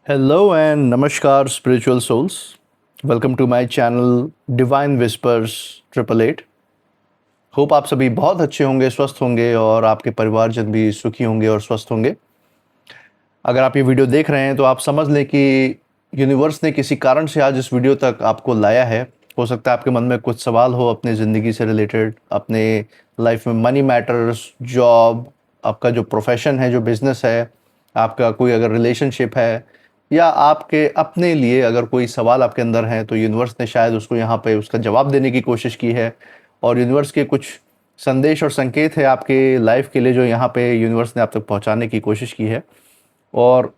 Hello and namaskar, spiritual souls. Welcome to my channel Divine Whispers 888. Hope आप सभी बहुत अच्छे होंगे, स्वस्थ होंगे और आपके परिवारजन भी सुखी होंगे और स्वस्थ होंगे। अगर आप ये वीडियो देख रहे हैं तो आप समझ लें कि यूनिवर्स ने किसी कारण से आज इस वीडियो तक आपको लाया है। हो सकता है आपके मन में कुछ सवाल हो अपने ज़िंदगी से रिलेटेड, अपने लाइफ में मनी मैटर्स, जॉब, आपका जो प्रोफेशन है, जो बिजनेस है, आपका कोई अगर रिलेशनशिप है या आपके अपने लिए अगर कोई सवाल आपके अंदर है तो यूनिवर्स ने शायद उसको यहाँ पे उसका जवाब देने की कोशिश की है। और यूनिवर्स के कुछ संदेश और संकेत है आपके लाइफ के लिए जो यहाँ पे यूनिवर्स ने आप तक पहुँचाने की कोशिश की है। और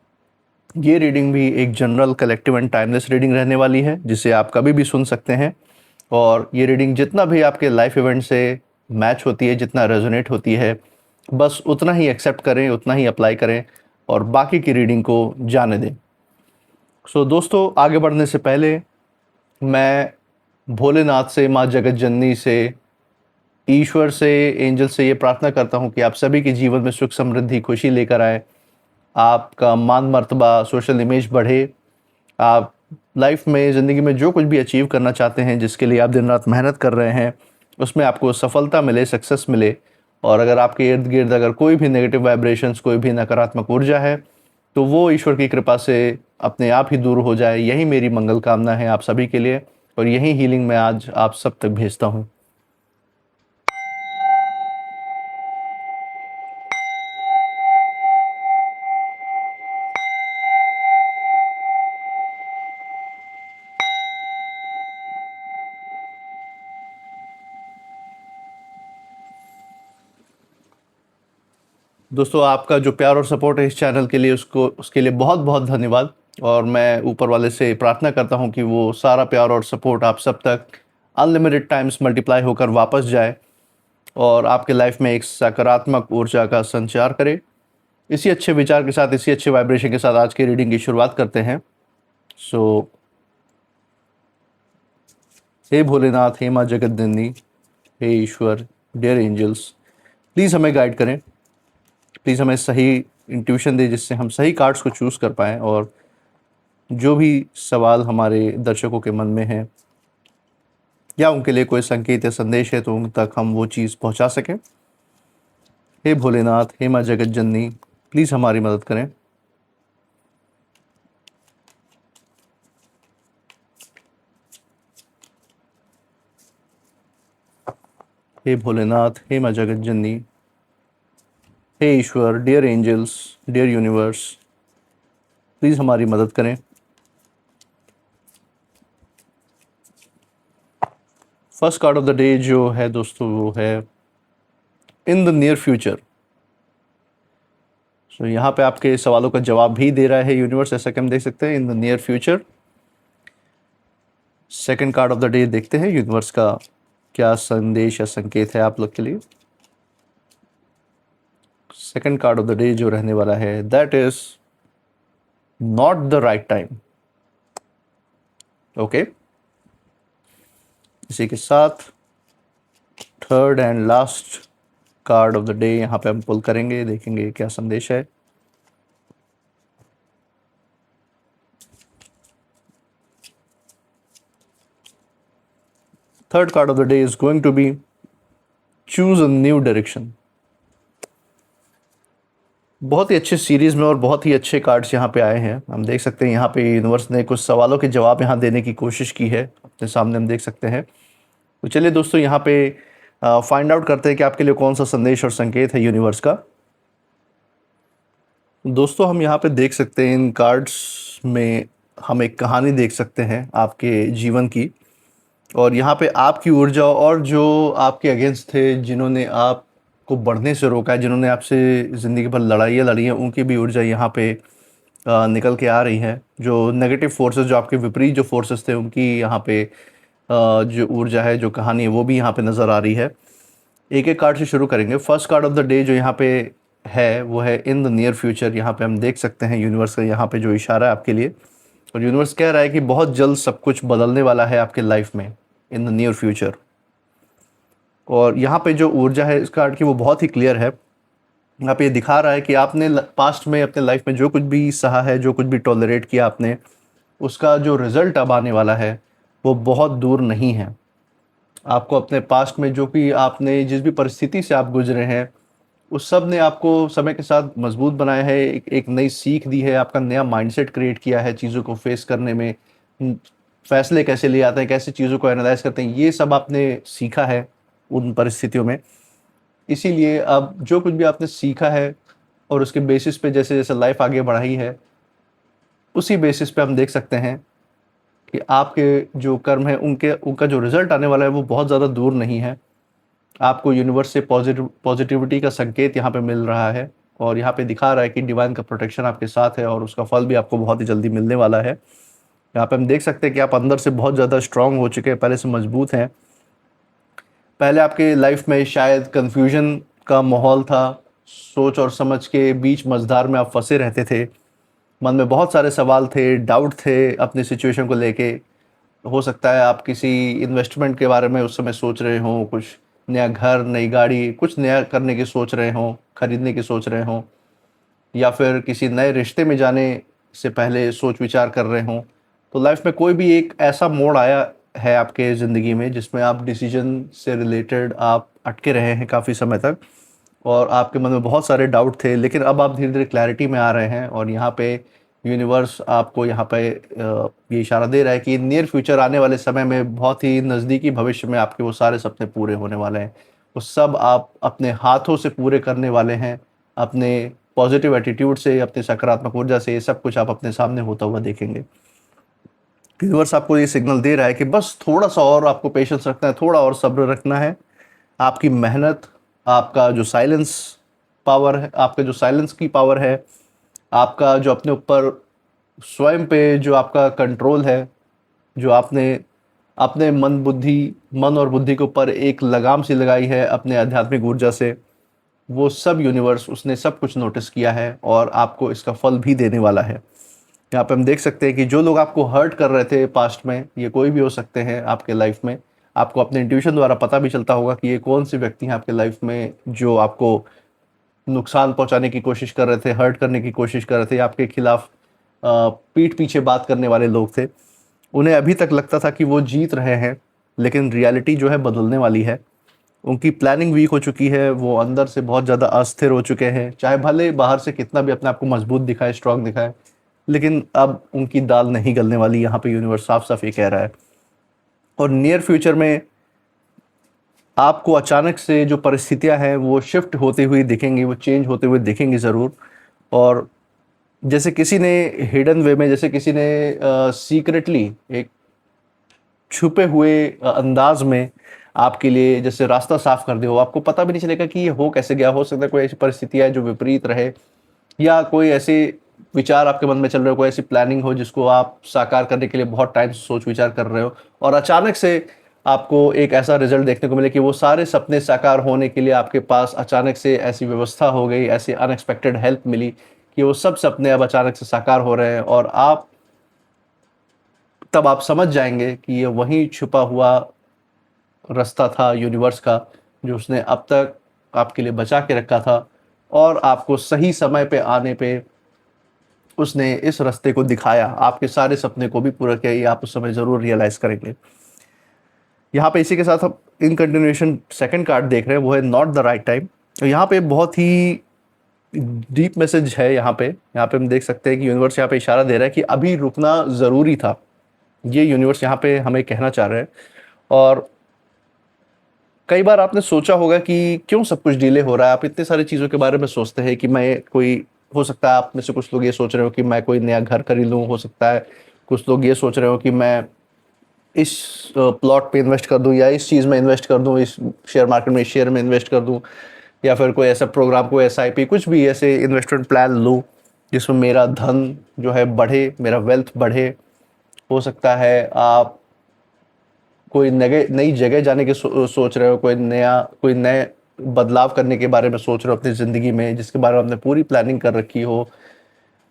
ये रीडिंग भी एक general, collective and timeless reading रहने वाली है जिसे आप कभी भी सुन सकते हैं। और ये रीडिंग जितना भी आपके लाइफ इवेंट से मैच होती है, जितना रेजोनेट होती है, बस उतना ही एक्सेप्ट करें, उतना ही अप्लाई करें और बाकी की रीडिंग को जाने दें। सो दोस्तों, आगे बढ़ने से पहले मैं भोलेनाथ से, माँ जगत जननी से, ईश्वर से, एंजल से ये प्रार्थना करता हूँ कि आप सभी के जीवन में सुख, समृद्धि, खुशी लेकर आए, आपका मान मर्तबा, सोशल इमेज बढ़े, आप लाइफ में, ज़िंदगी में जो कुछ भी अचीव करना चाहते हैं, जिसके लिए आप दिन रात मेहनत कर रहे हैं, उसमें आपको सफलता मिले, सक्सेस मिले। और अगर आपके इर्द गिर्द अगर कोई भी नेगेटिव वाइब्रेशंस, कोई भी नकारात्मक ऊर्जा है तो वो ईश्वर की कृपा से अपने आप ही दूर हो जाए। यही मेरी मंगल कामना है आप सभी के लिए और यही हीलिंग मैं आज आप सब तक भेजता हूँ। दोस्तों, आपका जो प्यार और सपोर्ट है इस चैनल के लिए, उसके लिए बहुत बहुत धन्यवाद। और मैं ऊपर वाले से प्रार्थना करता हूँ कि वो सारा प्यार और सपोर्ट आप सब तक अनलिमिटेड टाइम्स मल्टीप्लाई होकर वापस जाए और आपके लाइफ में एक सकारात्मक ऊर्जा का संचार करे। इसी अच्छे विचार के साथ, इसी अच्छे वाइब्रेशन के साथ आज की रीडिंग की शुरुआत करते हैं। सो हे भोलेनाथ, हे माँ जगत जननी, हे ईश्वर, डियर एंजल्स, प्लीज़ हमें गाइड करें, प्लीज़ हमें सही इंट्यूशन दे जिससे हम सही कार्ड्स को चूज़ कर पाएँ और जो भी सवाल हमारे दर्शकों के मन में है या उनके लिए कोई संकेत या संदेश है तो उन तक हम वो चीज़ पहुंचा सकें। हे भोलेनाथ, हे माँ जगत जननी, प्लीज़ हमारी मदद करें। हे भोलेनाथ, हे माँ जगत जननी, हे ईश्वर, dear angels, dear universe, please हमारी मदद करें। First card of the day जो है दोस्तों वो है in the near future. So यहाँ पे आपके सवालों का जवाब भी दे रहा है यूनिवर्स, ऐसा कि हम देख सकते हैं इन the near future. Second card of the day देखते हैं यूनिवर्स का क्या संदेश या संकेत है आप लोग के लिए। Second card of the day जो रहने वाला है that is not the right time. Okay, इसी के साथ third and last card of the day यहाँ पे हम पुल करेंगे, देखेंगे क्या संदेश है। Third card of the day is going to be choose a new direction. बहुत ही अच्छे सीरीज में और बहुत ही अच्छे कार्ड्स यहाँ पे आए हैं। हम देख सकते हैं यहाँ पे यूनिवर्स ने कुछ सवालों के जवाब यहाँ देने की कोशिश की है, अपने सामने हम देख सकते हैं। तो चलिए दोस्तों, यहाँ पे फाइंड आउट करते हैं कि आपके लिए कौन सा संदेश और संकेत है यूनिवर्स का। दोस्तों, हम यहाँ पे देख सकते हैं इन कार्ड्स में हम एक कहानी देख सकते हैं आपके जीवन की। और यहाँ पे आपकी ऊर्जा और जो आपके अगेंस्ट थे, जिन्होंने आपको बढ़ने से रोका है, जिन्होंने आपसे ज़िंदगी भर लड़ाइयाँ लड़ी हैं, उनकी भी ऊर्जा यहाँ पे निकल के आ रही है। जो नेगेटिव फोर्सेस, जो आपके विपरीत जो फोर्सेस थे, उनकी यहाँ पे जो ऊर्जा है, जो कहानी है, वो भी यहाँ पे नज़र आ रही है। एक एक कार्ड से शुरू करेंगे। First card of the day जो यहाँ पे है वो है इन द नियर फ्यूचर। यहाँ पे हम देख सकते हैं यूनिवर्स का यहाँ पे जो इशारा है आपके लिए, और यूनिवर्स कह रहा है कि बहुत जल्द सब कुछ बदलने वाला है आपके लाइफ में, इन द नियर फ्यूचर। और यहाँ पे जो ऊर्जा है इस कार्ड की वो बहुत ही क्लियर है। यहाँ पे ये दिखा रहा है कि आपने पास्ट में अपने लाइफ में जो कुछ भी सहा है, जो कुछ भी टॉलरेट किया आपने, उसका जो रिजल्ट अब आने वाला है वो बहुत दूर नहीं है। आपको अपने पास्ट में जो भी आपने जिस भी परिस्थिति से आप गुजरे हैं, उस सब ने आपको समय के साथ मजबूत बनाया है, एक नई सीख दी है, आपका नया माइंडसेट क्रिएट किया है चीज़ों को फेस करने में। फैसले कैसे लिए जाते हैं, कैसे चीज़ों को एनालाइज करते हैं, ये सब आपने सीखा है उन परिस्थितियों में। इसीलिए अब जो कुछ भी आपने सीखा है और उसके बेसिस पे जैसे जैसे लाइफ आगे बढ़ाई है, उसी बेसिस पे हम देख सकते हैं कि आपके जो कर्म है उनके उनका जो रिजल्ट आने वाला है वो बहुत ज़्यादा दूर नहीं है। आपको यूनिवर्स से पॉजिटिविटी का संकेत यहाँ पे मिल रहा है, और यहाँ पे दिखा रहा है कि डिवाइन का प्रोटेक्शन आपके साथ है और उसका फल भी आपको बहुत ही जल्दी मिलने वाला है। यहाँ पे हम देख सकते हैं कि आप अंदर से बहुत ज़्यादा स्ट्रांग हो चुके हैं, पहले से मजबूत हैं। पहले आपके लाइफ में शायद कन्फ्यूजन का माहौल था, सोच और समझ के बीच मझधार में आप फंसे रहते थे, मन में बहुत सारे सवाल थे, डाउट थे अपनी सिचुएशन को लेके। हो सकता है आप किसी इन्वेस्टमेंट के बारे में उस समय सोच रहे हों, कुछ नया घर, नई गाड़ी, कुछ नया करने की सोच रहे हों, खरीदने की सोच रहे हों, या फिर किसी नए रिश्ते में जाने से पहले सोच विचार कर रहे हों। तो लाइफ में कोई भी एक ऐसा मोड़ आया है आपके ज़िंदगी में जिसमें आप डिसीजन से रिलेटेड आप अटके रहे हैं काफ़ी समय तक, और आपके मन में बहुत सारे डाउट थे, लेकिन अब आप धीरे धीरे क्लैरिटी में आ रहे हैं। और यहाँ पे यूनिवर्स आपको यहाँ पे ये इशारा दे रहा है कि नियर फ्यूचर, आने वाले समय में, बहुत ही नज़दीकी भविष्य में आपके वो सारे सपने पूरे होने वाले हैं। वो सब आप अपने हाथों से पूरे करने वाले हैं, अपने पॉजिटिव एटीट्यूड से, अपनी सकारात्मक ऊर्जा से। ये सब कुछ आप अपने सामने होता हुआ देखेंगे। यूनिवर्स आपको ये सिग्नल दे रहा है कि बस थोड़ा सा और आपको पेशेंस रखना है, थोड़ा और सब्र रखना है। आपकी मेहनत, आपका जो साइलेंस पावर है, आपके जो साइलेंस की पावर है, आपका जो अपने ऊपर स्वयं पे जो आपका कंट्रोल है, जो आपने अपने मन और बुद्धि के ऊपर एक लगाम सी लगाई है अपने आध्यात्मिक ऊर्जा से, वो सब यूनिवर्स, उसने सब कुछ नोटिस किया है और आपको इसका फल भी देने वाला है। यहाँ पे हम देख सकते हैं कि जो लोग आपको हर्ट कर रहे थे पास्ट में, ये कोई भी हो सकते हैं आपके लाइफ में। आपको अपने इंट्यूशन द्वारा पता भी चलता होगा कि ये कौन सी व्यक्ति हैं आपके लाइफ में जो आपको नुकसान पहुंचाने की कोशिश कर रहे थे, हर्ट करने की कोशिश कर रहे थे, आपके खिलाफ पीठ पीछे बात करने वाले लोग थे। उन्हें अभी तक लगता था कि वो जीत रहे हैं, लेकिन रियलिटी जो है बदलने वाली है। उनकी प्लानिंग वीक हो चुकी है, वो अंदर से बहुत ज़्यादा अस्थिर हो चुके हैं। चाहे भले बाहर से कितना भी अपने आप को मजबूत दिखाए, स्ट्रांग दिखाए, लेकिन अब उनकी दाल नहीं गलने वाली। यहाँ पे यूनिवर्स साफ साफ ये कह रहा है। और नियर फ्यूचर में आपको अचानक से जो परिस्थितियां हैं वो शिफ्ट होते हुए दिखेंगी, वो चेंज होते हुए दिखेंगी ज़रूर। और जैसे किसी ने हिडन वे में, जैसे किसी ने सीक्रेटली एक छुपे हुए अंदाज में आपके लिए जैसे रास्ता साफ कर दिया हो, आपको पता भी नहीं चलेगा कि ये हो कैसे गया। हो सकता है कोई ऐसी परिस्थिति है जो विपरीत रहे, या कोई ऐसे विचार आपके मन में चल रहे हो, कोई ऐसी प्लानिंग हो जिसको आप साकार करने के लिए बहुत टाइम से सोच विचार कर रहे हो, और अचानक से आपको एक ऐसा रिजल्ट देखने को मिले कि वो सारे सपने साकार होने के लिए आपके पास अचानक से ऐसी व्यवस्था हो गई, ऐसी अनएक्सपेक्टेड हेल्प मिली कि वो सब सपने अब अचानक से साकार हो रहे हैं। और आप तब आप समझ जाएंगे कि ये वही छुपा हुआ रास्ता था यूनिवर्स का, जो उसने अब तक आपके लिए बचा के रखा था, और आपको सही समय पे आने पे उसने इस रास्ते को दिखाया, आपके सारे सपने को भी पूरा किया। ये आप उस समय ज़रूर रियलाइज़ करेंगे। यहाँ पे इसी के साथ हम इन कंटिन्यूएशन सेकंड कार्ड देख रहे हैं, वो है नॉट द राइट टाइम। यहाँ पे बहुत ही डीप मैसेज है। यहाँ पे हम देख सकते हैं कि यूनिवर्स यहाँ पे इशारा दे रहा है कि अभी रुकना ज़रूरी था। ये यूनिवर्स यहाँ पे हमें कहना चाह रहे हैं। और कई बार आपने सोचा होगा कि क्यों सब कुछ डिले हो रहा है। आप इतने सारी चीज़ों के बारे में सोचते हैं कि मैं कोई, हो सकता है आप में से कुछ लोग ये सोच रहे हो कि मैं कोई नया घर खरीद लूँ, हो सकता है कुछ लोग ये सोच रहे हो कि मैं इस प्लॉट पे इन्वेस्ट कर दूं, या इस चीज़ में इन्वेस्ट कर दूं, इस शेयर मार्केट में, इस शेयर में इन्वेस्ट कर दूं, या फिर कोई ऐसा प्रोग्राम, कोई एसआईपी, कुछ भी ऐसे इन्वेस्टमेंट प्लान लूं जिसमें मेरा धन जो है बढ़े, मेरा वेल्थ बढ़े। हो सकता है आप कोई नई जगह जाने की सोच रहे हो, कोई नए बदलाव करने के बारे में सोच रहे हो अपनी ज़िंदगी में, जिसके बारे में आपने पूरी प्लानिंग कर रखी हो।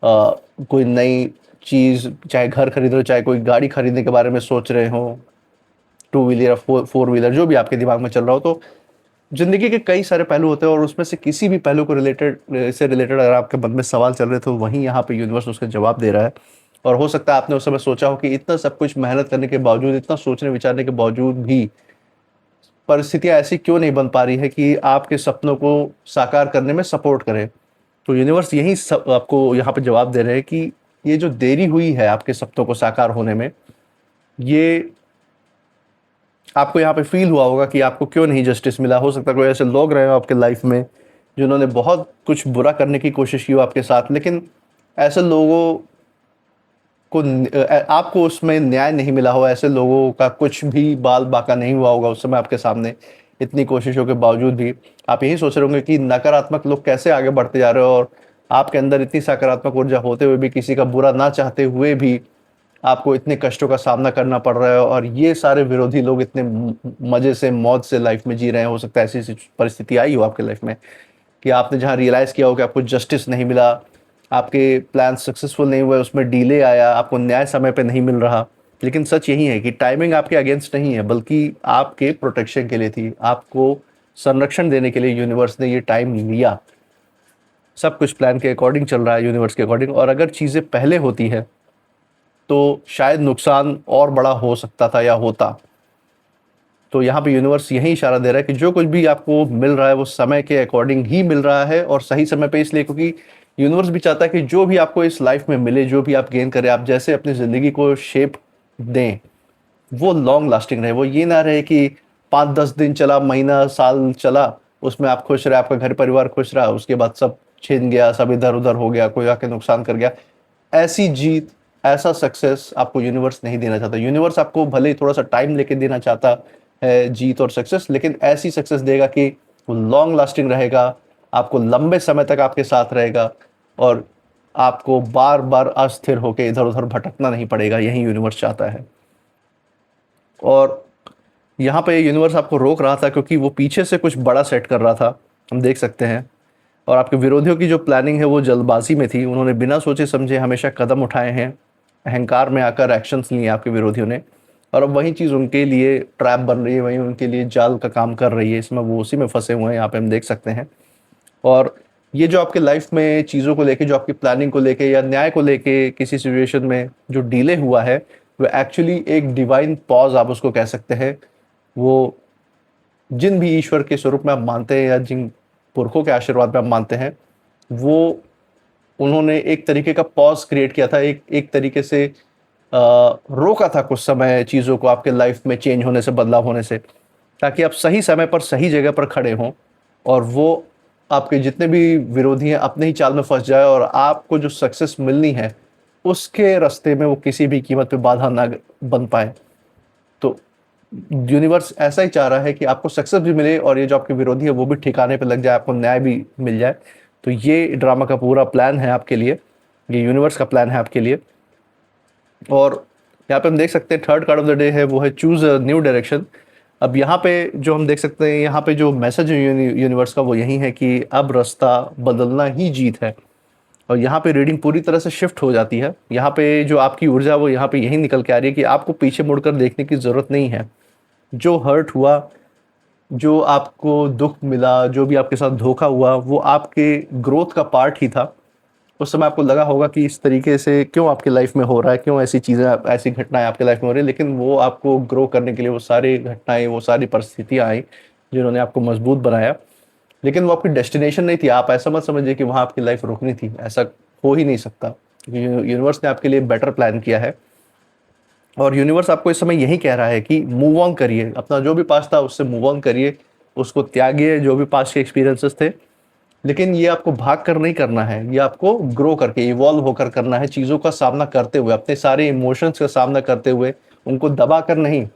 कोई नई चीज़, चाहे घर खरीद रहे हो, चाहे कोई गाड़ी खरीदने के बारे में सोच रहे हो, टू व्हीलर या फोर व्हीलर, जो भी आपके दिमाग में चल रहा हो। तो ज़िंदगी के कई सारे पहलू होते हैं और उसमें से किसी भी पहलू को रिलेटेड अगर आपके मन में सवाल चल रहे, तो वहीं यहाँ पे यूनिवर्स उसका जवाब दे रहा है। और हो सकता है आपने उस समय सोचा हो कि इतना सब कुछ मेहनत करने के बावजूद, इतना सोचने विचारने के बावजूद भी परिस्थितियाँ ऐसी क्यों नहीं बन पा रही है कि आपके सपनों को साकार करने में सपोर्ट करे। तो यूनिवर्स यही सब आपको यहाँ पे जवाब दे रहे हैं कि ये जो देरी हुई है आपके सपनों को साकार होने में, ये आपको यहाँ पे फील हुआ होगा कि आपको क्यों नहीं जस्टिस मिला। हो सकता है कोई ऐसे लोग रहे हो आपके लाइफ में जिन्होंने बहुत कुछ बुरा करने की कोशिश की हो आपके साथ, लेकिन ऐसे लोगों को आपको उसमें न्याय नहीं मिला हो। ऐसे लोगों का कुछ भी बाल बाका नहीं हुआ होगा उस समय आपके सामने, इतनी कोशिशों के बावजूद भी। आप यही सोच रहे होंगे कि नकारात्मक लोग कैसे आगे बढ़ते जा रहे हो, और आपके अंदर इतनी सकारात्मक ऊर्जा होते हुए भी, किसी का बुरा ना चाहते हुए भी आपको इतने कष्टों का सामना करना पड़ रहा है, और ये सारे विरोधी लोग इतने मज़े से, मौज से लाइफ में जी रहे हैं। हो सकता है ऐसी परिस्थिति आई हो आपके लाइफ में कि आपने जहाँ रियलाइज़ किया हो कि आपको जस्टिस नहीं मिला, आपके प्लान सक्सेसफुल नहीं हुए, उसमें डिले आया, आपको न्याय समय पे नहीं मिल रहा। लेकिन सच यही है कि टाइमिंग आपके अगेंस्ट नहीं है, बल्कि आपके प्रोटेक्शन के लिए थी। आपको संरक्षण देने के लिए यूनिवर्स ने ये टाइम लिया। सब कुछ प्लान के अकॉर्डिंग चल रहा है, यूनिवर्स के अकॉर्डिंग। और अगर चीज़ें पहले होती है तो शायद नुकसान और बड़ा हो सकता था या होता। तो यहाँ पे यूनिवर्स यही इशारा दे रहा है कि जो कुछ भी आपको मिल रहा है वो समय के अकॉर्डिंग ही मिल रहा है, और सही समय पे इसलिए क्योंकि यूनिवर्स भी चाहता है कि जो भी आपको इस लाइफ में मिले, जो भी आप गेन करें, आप जैसे अपनी ज़िंदगी को शेप दें, वो लॉन्ग लास्टिंग रहे। वो ये ना रहे कि 5-10 दिन चला, महीना, साल चला, उसमें आप खुश रहे, आपका घर परिवार खुश रहा, उसके बाद सब छिन गया, सब इधर उधर हो गया, कोई आके नुकसान कर गया। ऐसी जीत, ऐसा सक्सेस आपको यूनिवर्स नहीं देना चाहता। यूनिवर्स आपको भले ही थोड़ा सा टाइम लेके देना चाहता है जीत और सक्सेस, लेकिन ऐसी सक्सेस देगा कि वो लॉन्ग लास्टिंग रहेगा, आपको लंबे समय तक आपके साथ रहेगा, और आपको बार बार अस्थिर होकर इधर उधर भटकना नहीं पड़ेगा। यही यूनिवर्स चाहता है। और यहाँ पे यूनिवर्स आपको रोक रहा था क्योंकि वो पीछे से कुछ बड़ा सेट कर रहा था, हम देख सकते हैं। और आपके विरोधियों की जो प्लानिंग है वो जल्दबाजी में थी। उन्होंने बिना सोचे समझे हमेशा कदम उठाए हैं, अहंकार में आकर एक्शंस लिए आपके विरोधियों ने, और अब वही चीज़ उनके लिए ट्रैप बन रही है, वही उनके लिए जाल का काम कर रही है। इसमें वो उसी में फंसे हुए हैं, यहाँ पे हम देख सकते हैं। और ये जो आपके लाइफ में चीज़ों को लेके, जो आपकी प्लानिंग को लेके या न्याय को लेके किसी सिचुएशन में जो डिले हुआ है, वो एक्चुअली एक डिवाइन पॉज आप उसको कह सकते हैं। वो जिन भी ईश्वर के स्वरूप में आप मानते हैं या जिन पुरखों के आशीर्वाद में आप मानते हैं, वो उन्होंने एक तरीके का पॉज क्रिएट किया था, एक तरीके से रोका था कुछ समय चीज़ों को आपके लाइफ में चेंज होने से, बदलाव होने से, ताकि आप सही समय पर सही जगह पर खड़े हों, और वो आपके जितने भी विरोधी हैं अपने ही चाल में फंस जाए, और आपको जो सक्सेस मिलनी है उसके रास्ते में वो किसी भी कीमत पे बाधा ना बन पाए। तो यूनिवर्स ऐसा ही चाह रहा है कि आपको सक्सेस भी मिले, और ये जो आपके विरोधी है वो भी ठिकाने पे लग जाए, आपको न्याय भी मिल जाए। तो ये ड्रामा का पूरा प्लान है आपके लिए, ये यूनिवर्स का प्लान है आपके लिए। और यहाँ पे हम देख सकते हैं third card of the day है, वो है चूज अ न्यू डायरेक्शन। अब यहाँ पे जो हम देख सकते हैं, यहाँ पे जो मैसेज है यूनिवर्स का वो यही है कि अब रास्ता बदलना ही जीत है। और यहाँ पे रीडिंग पूरी तरह से शिफ्ट हो जाती है। यहाँ पे जो आपकी ऊर्जा वो यहाँ पे यही निकल के आ रही है कि आपको पीछे मुड़कर देखने की ज़रूरत नहीं है। जो हर्ट हुआ, जो आपको दुख मिला, जो भी आपके साथ धोखा हुआ, वो आपके ग्रोथ का पार्ट ही था। उस समय आपको लगा होगा कि इस तरीके से क्यों आपकी लाइफ में हो रहा है, क्यों ऐसी चीज़ें, ऐसी घटनाएं आपकी लाइफ में हो रही है, लेकिन वो आपको ग्रो करने के लिए वो सारी घटनाएं, वो सारी परिस्थितियां आई जिन्होंने आपको मजबूत बनाया। लेकिन वो आपकी डेस्टिनेशन नहीं थी। आप ऐसा मत समझिए कि वहाँ आपकी लाइफ रुकनी थी, ऐसा हो ही नहीं सकता, क्योंकि यूनिवर्स ने आपके लिए बेटर प्लान किया है। और यूनिवर्स आपको इस समय यही कह रहा है कि मूव ऑन करिए, अपना जो भी पास्ट था उससे मूव ऑन करिए, उसको त्यागिए, जो भी पास्ट के एक्सपीरियंसेस थे। लेकिन ये आपको भाग कर नहीं करना है, ये आपको ग्रो करके, इवॉल्व होकर करना है, चीज़ों का सामना करते हुए, अपने सारे इमोशंस का सामना करते हुए, उनको दबा कर नहीं,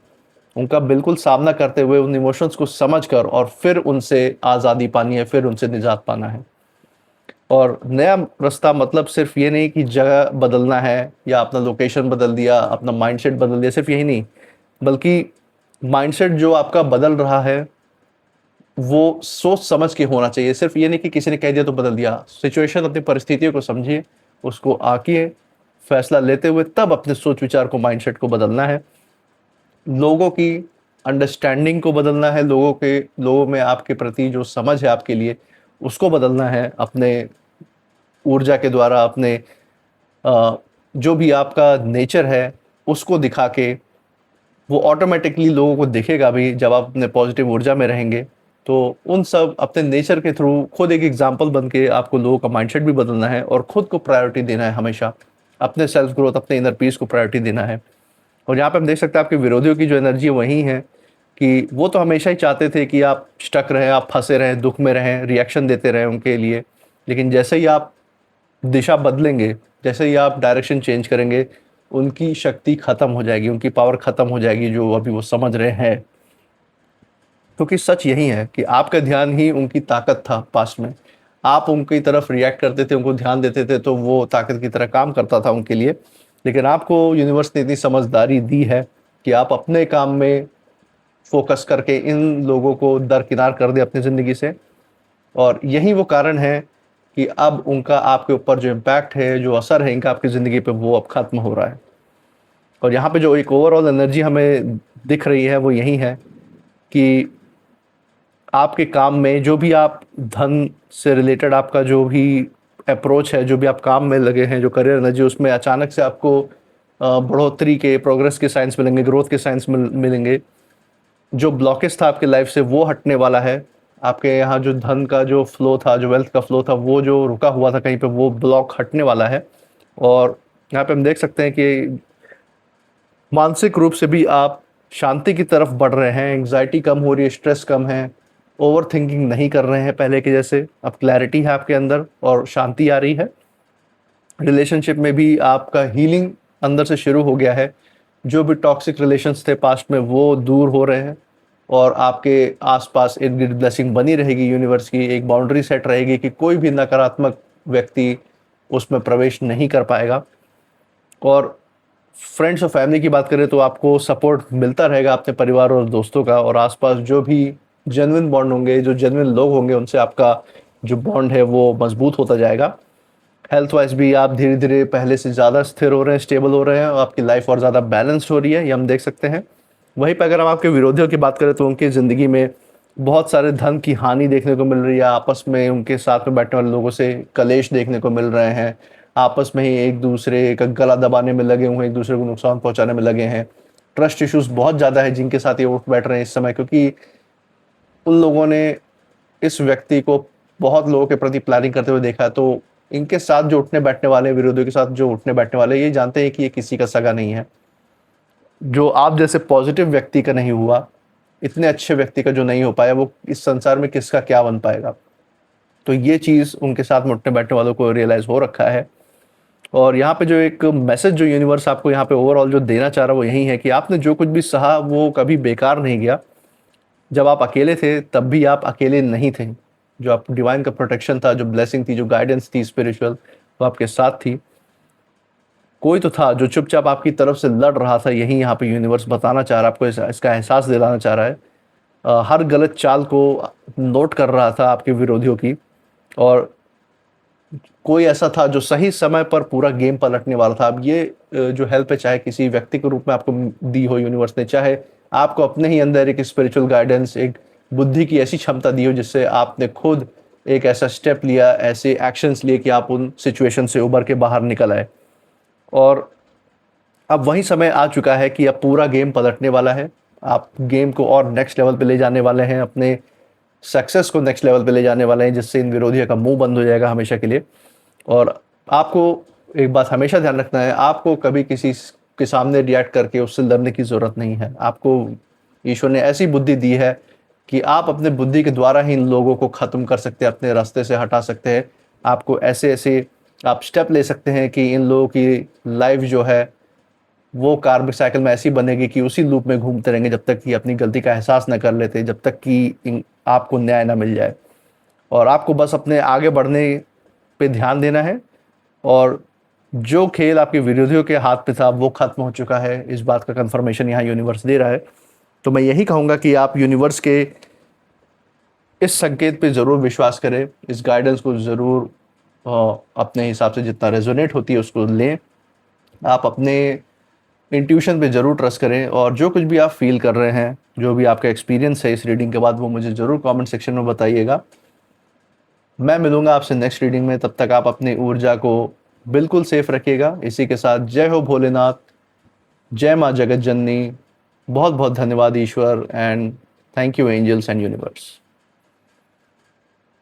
उनका बिल्कुल सामना करते हुए, उन इमोशंस को समझ कर, और फिर उनसे आज़ादी पानी है, फिर उनसे निजात पाना है। और नया रास्ता मतलब सिर्फ ये नहीं कि जगह बदलना है या अपना लोकेशन बदल दिया, अपना माइंडसेट बदल दिया, सिर्फ यही नहीं, बल्कि माइंडसेट जो आपका बदल रहा है वो सोच समझ के होना चाहिए। सिर्फ ये नहीं कि किसी ने कह दिया तो बदल दिया। सिचुएशन, अपनी परिस्थितियों को समझिए, उसको आकिए, फैसला लेते हुए तब अपने सोच विचार को, माइंडसेट को बदलना है। लोगों की अंडरस्टैंडिंग को बदलना है, लोगों में आपके प्रति जो समझ है आपके लिए, उसको बदलना है अपने ऊर्जा के द्वारा, अपने जो भी आपका नेचर है उसको दिखा के। वो ऑटोमेटिकली लोगों को दिखेगा भी जब आप अपने पॉजिटिव ऊर्जा में रहेंगे। तो उन सब अपने नेचर के थ्रू खुद एक एग्जाम्पल बन के आपको लोगों का माइंडसेट भी बदलना है और खुद को प्रायोरिटी देना है हमेशा। अपने सेल्फ ग्रोथ, अपने इनर पीस को प्रायोरिटी देना है। और यहाँ पे हम देख सकते हैं आपके विरोधियों की जो एनर्जी वही है कि वो तो हमेशा ही चाहते थे कि आप स्टक रहें, आप फंसे रहें, दुख में रहें, रिएक्शन देते रहें उनके लिए। लेकिन जैसे ही आप दिशा बदलेंगे, जैसे ही आप डायरेक्शन चेंज करेंगे, उनकी शक्ति खत्म हो जाएगी, उनकी पावर खत्म हो जाएगी जो अभी वो समझ रहे हैं। क्योंकि सच यही है कि आपका ध्यान ही उनकी ताकत था पास्ट में। आप उनकी तरफ रिएक्ट करते थे, उनको ध्यान देते थे, तो वो ताकत की तरह काम करता था उनके लिए। लेकिन आपको यूनिवर्स ने इतनी समझदारी दी है कि आप अपने काम में फोकस करके इन लोगों को दरकिनार कर दें अपनी ज़िंदगी से। और यही वो कारण है कि अब उनका आपके ऊपर जो इम्पैक्ट है, जो असर है इनका आपकी ज़िंदगी पे, वो अब ख़त्म हो रहा है। और यहाँ पे जो एक ओवरऑल एनर्जी हमें दिख रही है वो यही है कि आपके काम में जो भी आप धन से रिलेटेड आपका जो भी अप्रोच है, जो भी आप काम में लगे हैं, जो करियर एनर्जी, उसमें अचानक से आपको बढ़ोतरी के, प्रोग्रेस के साइंस मिलेंगे, ग्रोथ के साइंस मिलेंगे। जो ब्लॉकेज था आपके लाइफ से वो हटने वाला है। आपके यहाँ जो धन का जो फ्लो था, जो वेल्थ का फ्लो था, वो जो रुका हुआ था कहीं पे, वो ब्लॉक हटने वाला है। और यहाँ पे हम देख सकते हैं कि मानसिक रूप से भी आप शांति की तरफ बढ़ रहे हैं। एंग्जाइटी कम हो रही है, स्ट्रेस कम है, ओवर थिंकिंग नहीं कर रहे हैं पहले के जैसे। अब क्लैरिटी है आपके अंदर और शांति आ रही है। रिलेशनशिप में भी आपका हीलिंग अंदर से शुरू हो गया है। जो भी टॉक्सिक रिलेशंस थे पास्ट में, वो दूर हो रहे हैं। और आपके आसपास इर्द गिर्द ब्लेसिंग बनी रहेगी, यूनिवर्स की एक बाउंड्री सेट रहेगी कि कोई भी नकारात्मक व्यक्ति उसमें प्रवेश नहीं कर पाएगा। और फ्रेंड्स और फैमिली की बात करें तो आपको सपोर्ट मिलता रहेगा अपने परिवार और दोस्तों का। और आसपास जो भी जेन्युइन बॉन्ड होंगे, जो जेन्युइन लोग होंगे, उनसे आपका जो बॉन्ड है वो मजबूत होता जाएगा। हेल्थ वाइज भी आप धीरे धीरे पहले से ज़्यादा स्थिर हो रहे हैं, स्टेबल हो रहे हैं, और आपकी लाइफ और ज़्यादा बैलेंस्ड हो रही है, ये हम देख सकते हैं। वहीं पर अगर हम आपके विरोधियों की बात करें तो उनकी ज़िंदगी में बहुत सारे धन की हानि देखने को मिल रही है। आपस में उनके साथ में बैठने वाले लोगों से कलेश देखने को मिल रहे हैं। आपस में ही एक दूसरे का गला दबाने में लगे हुए हैं, एक दूसरे को नुकसान पहुंचाने में लगे हैं। ट्रस्ट इश्यूज बहुत ज़्यादा है जिनके साथ ये उठ बैठ रहे हैं इस समय, क्योंकि उन लोगों ने इस व्यक्ति को बहुत लोगों के प्रति प्लानिंग करते हुए देखा है। तो इनके साथ जो उठने बैठने वाले, विरोधियों के साथ जो उठने बैठने वाले, ये जानते हैं कि ये किसी का सगा नहीं है। जो आप जैसे पॉजिटिव व्यक्ति का नहीं हुआ, इतने अच्छे व्यक्ति का जो नहीं हो पाया, वो इस संसार में किसका क्या बन पाएगा। तो ये चीज़ उनके साथ में उठने बैठने वालों को रियलाइज़ हो रखा है। और यहाँ पे जो एक मैसेज जो यूनिवर्स आपको यहाँ पे ओवरऑल जो देना चाह रहा है वो यही है कि आपने जो कुछ भी सहा वो कभी बेकार नहीं गया। जब आप अकेले थे तब भी आप अकेले नहीं थे। जो आप डिवाइन का प्रोटेक्शन था, जो ब्लेसिंग थी, जो गाइडेंस थी स्पिरिचुअल, वो आपके साथ थी। कोई तो था जो चुपचाप आपकी तरफ से लड़ रहा था। यही यहाँ पे यूनिवर्स बताना चाह रहा है आपको, इसका एहसास दिलाना चाह रहा है। हर गलत चाल को नोट कर रहा था आपके विरोधियों की। और कोई ऐसा था जो सही समय पर पूरा गेम पलटने वाला था। अब ये जो हेल्प है, चाहे किसी व्यक्ति के रूप में आपको दी हो यूनिवर्स ने, चाहे आपको अपने ही अंदर एक स्पिरिचुअल गाइडेंस, एक बुद्धि की ऐसी क्षमता दी हो जिससे आपने खुद एक ऐसा स्टेप लिया, ऐसे एक्शंस लिए कि आप उन सिचुएशन से उबर के बाहर निकल आए। और अब वही समय आ चुका है कि अब पूरा गेम पलटने वाला है। आप गेम को और नेक्स्ट लेवल पे ले जाने वाले हैं, अपने सक्सेस को नेक्स्ट लेवल पे ले जाने वाले हैं, जिससे इन विरोधियों का मुंह बंद हो जाएगा हमेशा के लिए। और आपको एक बात हमेशा ध्यान रखना है, आपको कभी किसी के सामने रिएक्ट करके उससे लड़ने की ज़रूरत नहीं है। आपको ईश्वर ने ऐसी बुद्धि दी है कि आप अपने बुद्धि के द्वारा ही इन लोगों को ख़त्म कर सकते हैं, अपने रास्ते से हटा सकते हैं। आपको ऐसे ऐसे आप स्टेप ले सकते हैं कि इन लोगों की लाइफ जो है वो कार्मिक साइकिल में ऐसी बनेगी कि उसी लूप में घूमते रहेंगे जब तक कि अपनी गलती का एहसास न कर लेते, जब तक कि आपको न्याय ना मिल जाए। और आपको बस अपने आगे बढ़ने पे ध्यान देना है। और जो खेल आपके विरोधियों के हाथ पे था वो खत्म हो चुका है, इस बात का कंफर्मेशन यहाँ यूनिवर्स दे रहा है। तो मैं यही कहूँगा कि आप यूनिवर्स के इस संकेत पे ज़रूर विश्वास करें, इस गाइडेंस को ज़रूर अपने हिसाब से जितना रेजोनेट होती है उसको लें। आप अपने इंट्यूशन पे ज़रूर ट्रस्ट करें और जो कुछ भी आप फील कर रहे हैं, जो भी आपका एक्सपीरियंस है इस रीडिंग के बाद, वो मुझे ज़रूर कमेंट सेक्शन में बताइएगा। मैं मिलूंगा आपसे नेक्स्ट रीडिंग में, तब तक आप अपनी ऊर्जा को बिल्कुल सेफ रखिएगा। इसी के साथ जय हो भोलेनाथ, जय माँ जगत जननी। बहुत बहुत धन्यवाद ईश्वर, and thank you angels and universe.